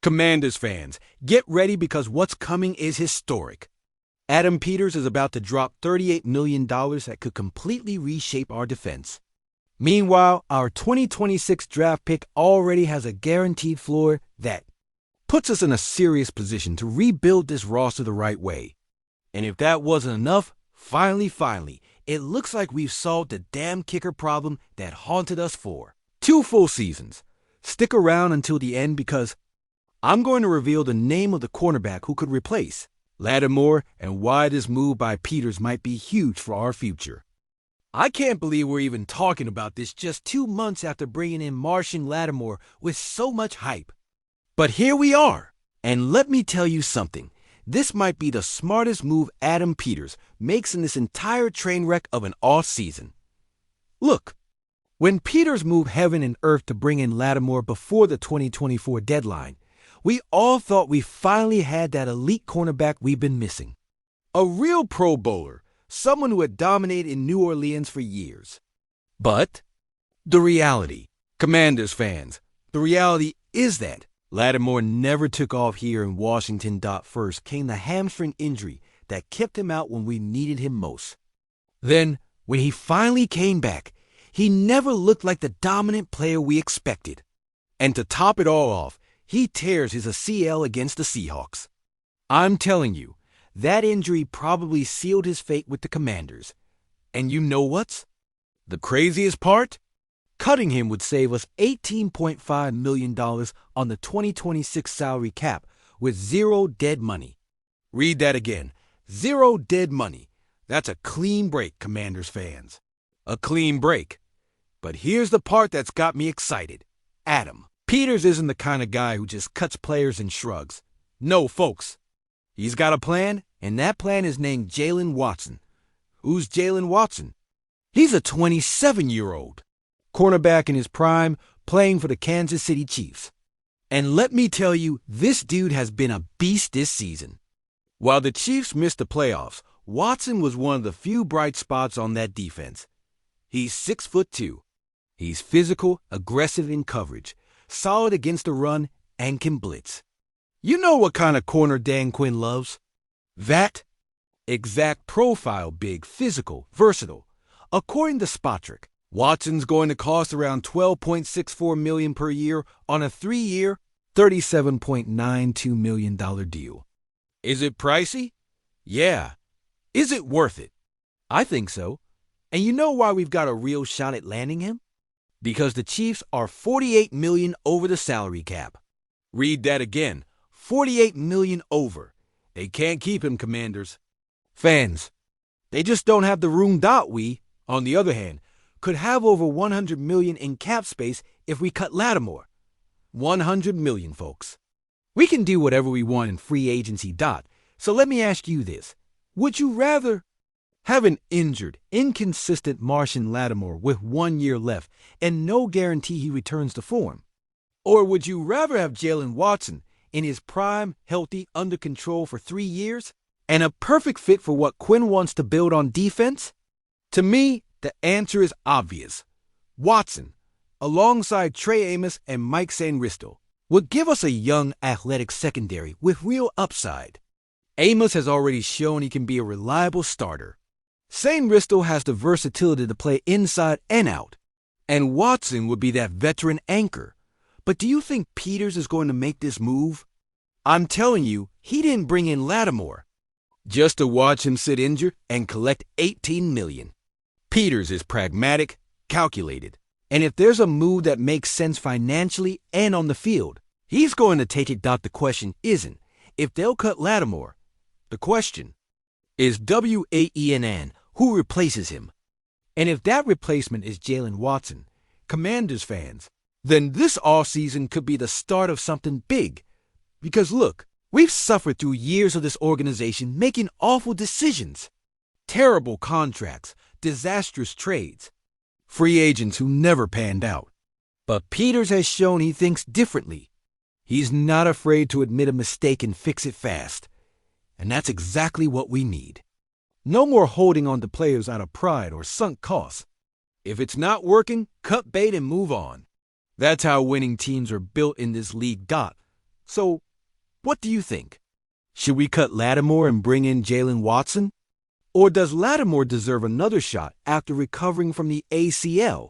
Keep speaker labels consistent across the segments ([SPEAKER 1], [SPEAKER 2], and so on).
[SPEAKER 1] Commanders fans, get ready because what's coming is historic. Adam Peters is about to drop $38 million that could completely reshape our defense. Meanwhile, our 2026 draft pick already has a guaranteed floor that puts us in a serious position to rebuild this roster the right way. And if that wasn't enough, finally, it looks like we've solved the damn kicker problem that haunted us for 2 full seasons. Stick around until the end because I'm going to reveal the name of the cornerback who could replace Lattimore and why this move by Peters might be huge for our future. I can't believe we're even talking about this just 2 months after bringing in Martian Lattimore with so much hype. But here we are, and let me tell you something. This might be the smartest move Adam Peters makes in this entire train wreck of an off-season. Look, when Peters moved heaven and earth to bring in Lattimore before the 2024 deadline, we all thought we finally had that elite cornerback we've been missing. A real Pro Bowler, someone who had dominated in New Orleans for years. But the reality, Commanders fans, the reality is that Lattimore never took off here in Washington. First came the hamstring injury that kept him out when we needed him most. Then, when he finally came back, he never looked like the dominant player we expected. And to top it all off, he tears his ACL against the Seahawks. I'm telling you, that injury probably sealed his fate with the Commanders. And you know what's the craziest part? Cutting him would save us $18.5 million on the 2026 salary cap with zero dead money. Read that again. Zero dead money. That's a clean break, Commanders fans. A clean break. But here's the part that's got me excited. Adam Peters isn't the kind of guy who just cuts players and shrugs. No, folks. He's got a plan, and that plan is named Jalen Watson. Who's Jalen Watson? He's a 27-year-old cornerback in his prime, playing for the Kansas City Chiefs. And let me tell you, this dude has been a beast this season. While the Chiefs missed the playoffs, Watson was one of the few bright spots on that defense. He's 6'2". He's physical, aggressive in coverage, solid against the run, and can blitz. You know what kind of corner Dan Quinn loves? That exact profile, big, physical, versatile. According to Spotric, Watson's going to cost around $12.64 million per year on a 3-year, $37.92 million deal. Is it pricey? Yeah. Is it worth it? I think so. And you know why we've got a real shot at landing him? Because the Chiefs are $48 million over the salary cap. Read that again. $48 million over. They can't keep him, Commanders. Fans, they just don't have the room. We, on the other hand, could have over $100 million in cap space if we cut Lattimore. $100 million, folks. We can do whatever we want in free agency. So let me ask you this. Would you rather have an injured, inconsistent Martian Lattimore with 1 year left and no guarantee he returns to form? Or would you rather have Jalen Watson in his prime, healthy, under control for 3 years, and a perfect fit for what Quinn wants to build on defense? To me, the answer is obvious. Watson, alongside Trey Amos and Mike Sanristo, would give us a young, athletic secondary with real upside. Amos has already shown he can be a reliable starter. Sanristo has the versatility to play inside and out. And Watson would be that veteran anchor. But do you think Peters is going to make this move? I'm telling you, he didn't bring in Lattimore just to watch him sit injured and collect $18 million. Peters is pragmatic, calculated. And if there's a move that makes sense financially and on the field, he's going to take it. The question isn't if they'll cut Lattimore. The question is WAENN, who replaces him? And if that replacement is Jalen Watson, Commanders fans, then this offseason could be the start of something big. Because look, we've suffered through years of this organization making awful decisions. Terrible contracts, disastrous trades, free agents who never panned out. But Peters has shown he thinks differently. He's not afraid to admit a mistake and fix it fast. And that's exactly what we need. No more holding on to players out of pride or sunk costs. If it's not working, cut bait and move on. That's how winning teams are built in this league. So, what do you think? Should we cut Lattimore and bring in Jalen Watson? Or does Lattimore deserve another shot after recovering from the ACL?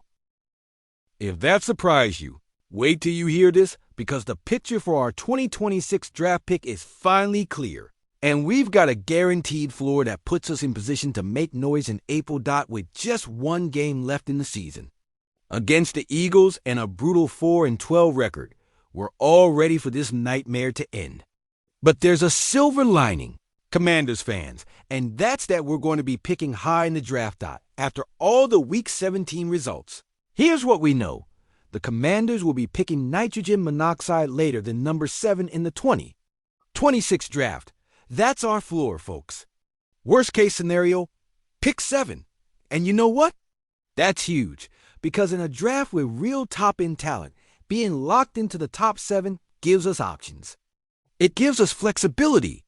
[SPEAKER 1] If that surprised you, wait till you hear this, because the picture for our 2026 draft pick is finally clear. And we've got a guaranteed floor that puts us in position to make noise in April. With just one game left in the season. Against the Eagles and a brutal 4-12 record, we're all ready for this nightmare to end. But there's a silver lining, Commanders fans, and that's that we're going to be picking high in the draft after all the Week 17 results. Here's what we know. The Commanders will be picking nitrogen monoxide later than number 7 in the 2026 draft. That's our floor, folks. Worst case scenario, pick 7. And you know what? That's huge, because in a draft with real top-end talent, being locked into the top 7 gives us options. It gives us flexibility.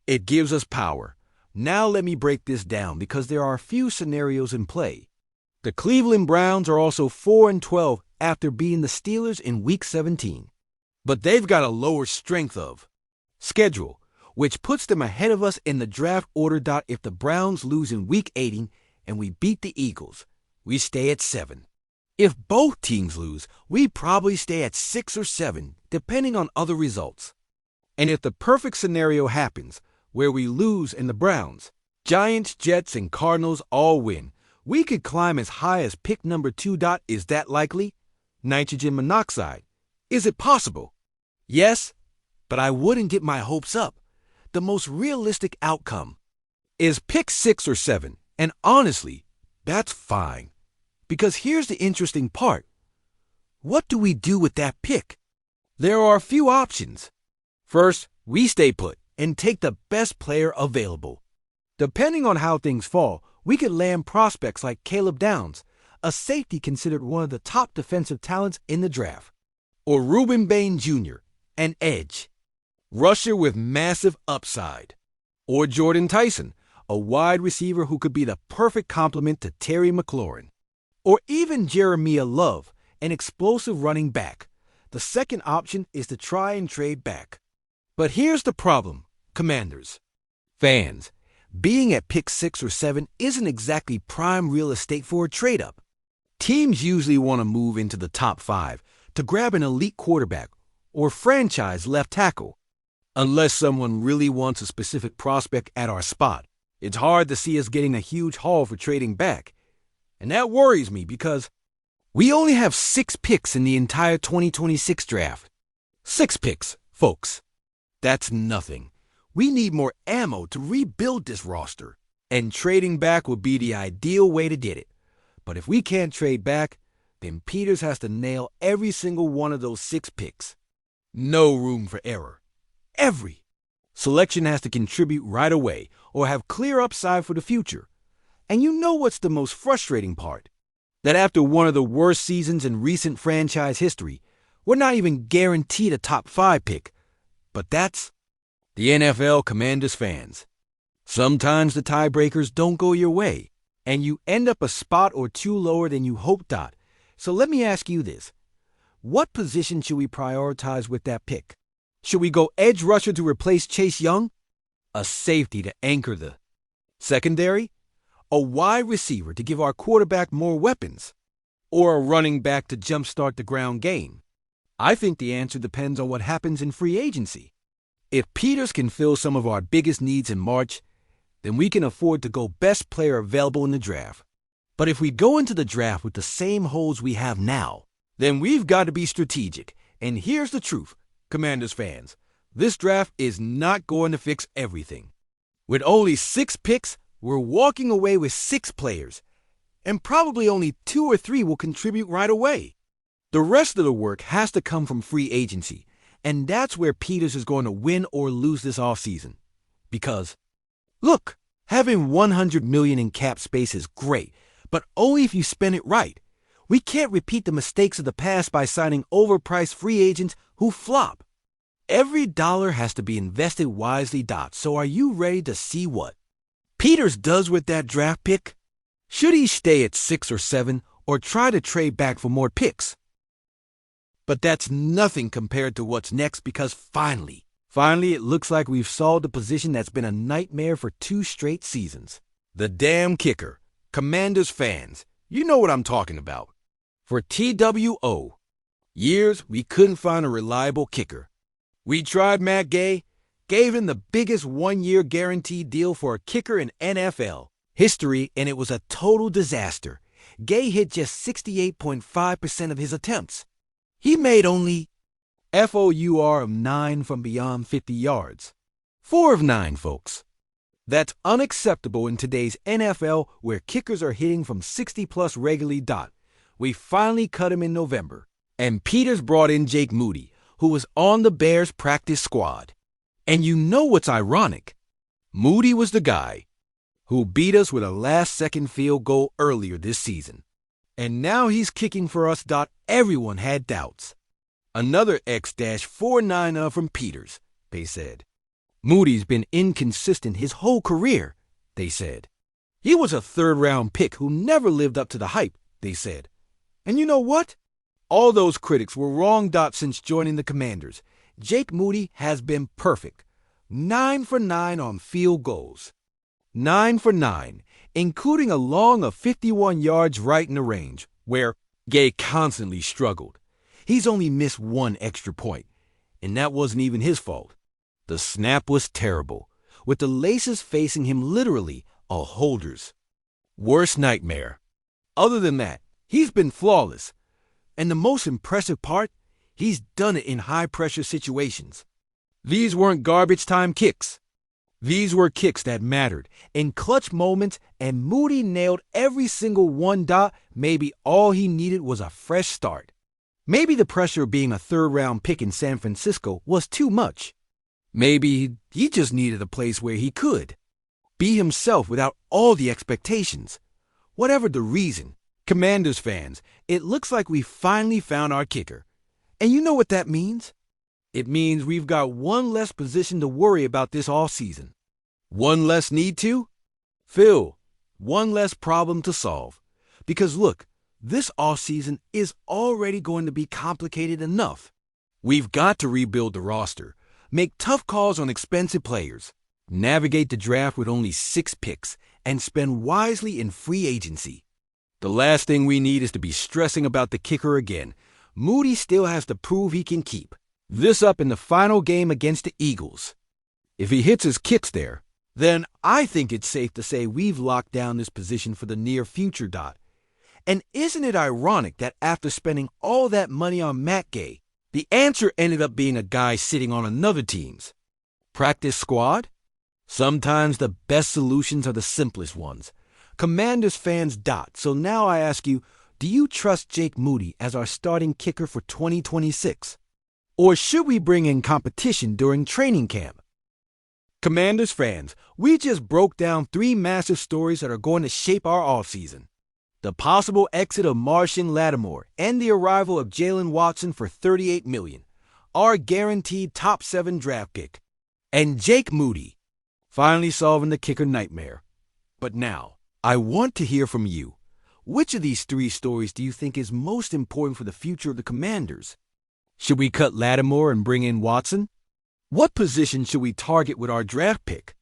[SPEAKER 1] It gives us power. Now let me break this down, because there are a few scenarios in play. The Cleveland Browns are also 4-12 after beating the Steelers in Week 17. But they've got a lower strength of schedule, which puts them ahead of us in the draft order. If the Browns lose in Week 18 and we beat the Eagles, we stay at 7. If both teams lose, we probably stay at 6 or 7, depending on other results. And if the perfect scenario happens, where we lose and the Browns, Giants, Jets, and Cardinals all win, we could climb as high as pick number 2. Is that likely? Nitrogen monoxide. Is it possible? Yes, but I wouldn't get my hopes up. The most realistic outcome is pick 6 or 7, and honestly, that's fine. Because here's the interesting part. What do we do with that pick? There are a few options. First, we stay put and take the best player available. Depending on how things fall, we could land prospects like Caleb Downs, a safety considered one of the top defensive talents in the draft, or Reuben Bain Jr., an edge rusher with massive upside, or Jordan Tyson, a wide receiver who could be the perfect complement to Terry McLaurin, or even Jeremiah Love, an explosive running back. The second option is to try and trade back. But here's the problem, Commanders fans. Being at pick 6 or 7 isn't exactly prime real estate for a trade-up. Teams usually want to move into the top 5 to grab an elite quarterback or franchise left tackle. Unless someone really wants a specific prospect at our spot, it's hard to see us getting a huge haul for trading back. And that worries me, because we only have 6 picks in the entire 2026 draft. 6 picks, folks. That's nothing. We need more ammo to rebuild this roster, and trading back would be the ideal way to get it. But if we can't trade back, then Peters has to nail every single one of those 6 picks. No room for error. Every selection has to contribute right away or have clear upside for the future. And you know what's the most frustrating part? That after one of the worst seasons in recent franchise history, we're not even guaranteed a top 5 pick. But that's the NFL, Commanders fans. Sometimes the tiebreakers don't go your way, and you end up a spot or 2 lower than you hoped. So let me ask you this. What position should we prioritize with that pick? Should we go edge rusher to replace Chase Young? A safety to anchor the secondary? A wide receiver to give our quarterback more weapons? Or a running back to jumpstart the ground game? I think the answer depends on what happens in free agency. If Peters can fill some of our biggest needs in March, then we can afford to go best player available in the draft. But if we go into the draft with the same holes we have now, then we've got to be strategic. And here's the truth, Commanders fans. This draft is not going to fix everything. With only 6 picks, we're walking away with 6 players, and probably only 2 or 3 will contribute right away. The rest of the work has to come from free agency, and that's where Peters is going to win or lose this offseason. Because, look, having $100 million in cap space is great, but only if you spend it right. We can't repeat the mistakes of the past by signing overpriced free agents who flop. Every dollar has to be invested wisely. So are you ready to see what Peters does with that draft pick? Should he stay at 6 or 7 or try to trade back for more picks? But that's nothing compared to what's next because finally it looks like we've solved a position that's been a nightmare for 2 straight seasons. The damn kicker. Commanders fans, you know what I'm talking about. For TWO, years we couldn't find a reliable kicker. We tried Matt Gay, gave him the biggest 1-year guaranteed deal for a kicker in NFL history, and it was a total disaster. Gay hit just 68.5% of his attempts. He made only FOUR of 9 from beyond 50 yards. 4 of 9, folks. That's unacceptable in today's NFL where kickers are hitting from 60-plus regularly. We finally cut him in November, and Peters brought in Jake Moody, who was on the Bears practice squad. And you know what's ironic? Moody was the guy who beat us with a last-second field goal earlier this season. And now he's kicking for us. Everyone had doubts. Another X-49er from Peters, they said. Moody's been inconsistent his whole career, they said. He was a third-round pick who never lived up to the hype, they said. And you know what? All those critics were wrong. Since joining the Commanders, Jake Moody has been perfect. 9 for 9 on field goals. 9 for 9, including a long of 51 yards right in the range, where Gay constantly struggled. He's only missed 1 extra point, and that wasn't even his fault. The snap was terrible, with the laces facing him literally a holder's worst nightmare. Other than that, he's been flawless. And the most impressive part, he's done it in high-pressure situations. These weren't garbage-time kicks. These were kicks that mattered in clutch moments, and Moody nailed every single one. Maybe all he needed was a fresh start. Maybe the pressure of being a third-round pick in San Francisco was too much. Maybe he just needed a place where he could be himself without all the expectations. Whatever the reason, Commanders fans, it looks like we finally found our kicker. And you know what that means? It means we've got 1 less position to worry about this offseason. 1 less need to fill. 1 less problem to solve. Because look, this offseason is already going to be complicated enough. We've got to rebuild the roster, make tough calls on expensive players, navigate the draft with only 6 picks, and spend wisely in free agency. The last thing we need is to be stressing about the kicker again. Moody still has to prove he can keep this up in the final game against the Eagles. If he hits his kicks there, then I think it's safe to say we've locked down this position for the near future. And isn't it ironic that after spending all that money on Matt Gay, the answer ended up being a guy sitting on another team's practice squad? Sometimes the best solutions are the simplest ones. Commanders fans. So now I ask you, do you trust Jake Moody as our starting kicker for 2026? Or should we bring in competition during training camp? Commanders fans, we just broke down 3 massive stories that are going to shape our offseason. The possible exit of Martian Lattimore and the arrival of Jalen Watson for $38 million, our guaranteed top 7 draft pick, and Jake Moody finally solving the kicker nightmare. But now, I want to hear from you. Which of these 3 stories do you think is most important for the future of the Commanders? Should we cut Lattimore and bring in Watson? What position should we target with our draft pick?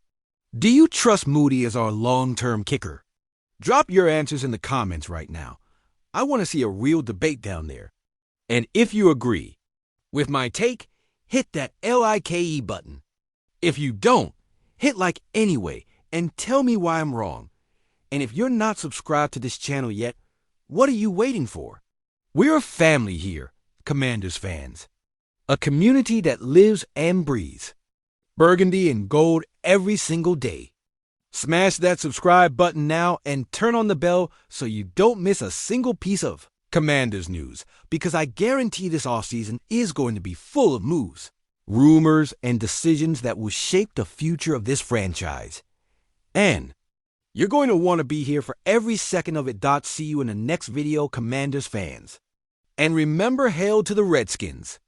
[SPEAKER 1] Do you trust Moody as our long-term kicker? Drop your answers in the comments right now. I want to see a real debate down there. And if you agree with my take, hit that LIKE button. If you don't, hit like anyway and tell me why I'm wrong. And if you're not subscribed to this channel yet, what are you waiting for? We're a family here, Commanders fans. A community that lives and breathes burgundy and gold every single day. Smash that subscribe button now and turn on the bell so you don't miss a single piece of Commanders news, because I guarantee this offseason is going to be full of moves, rumors, and decisions that will shape the future of this franchise. And you're going to want to be here for every second of it. See you in the next video, Commanders fans. And remember, hail to the Redskins.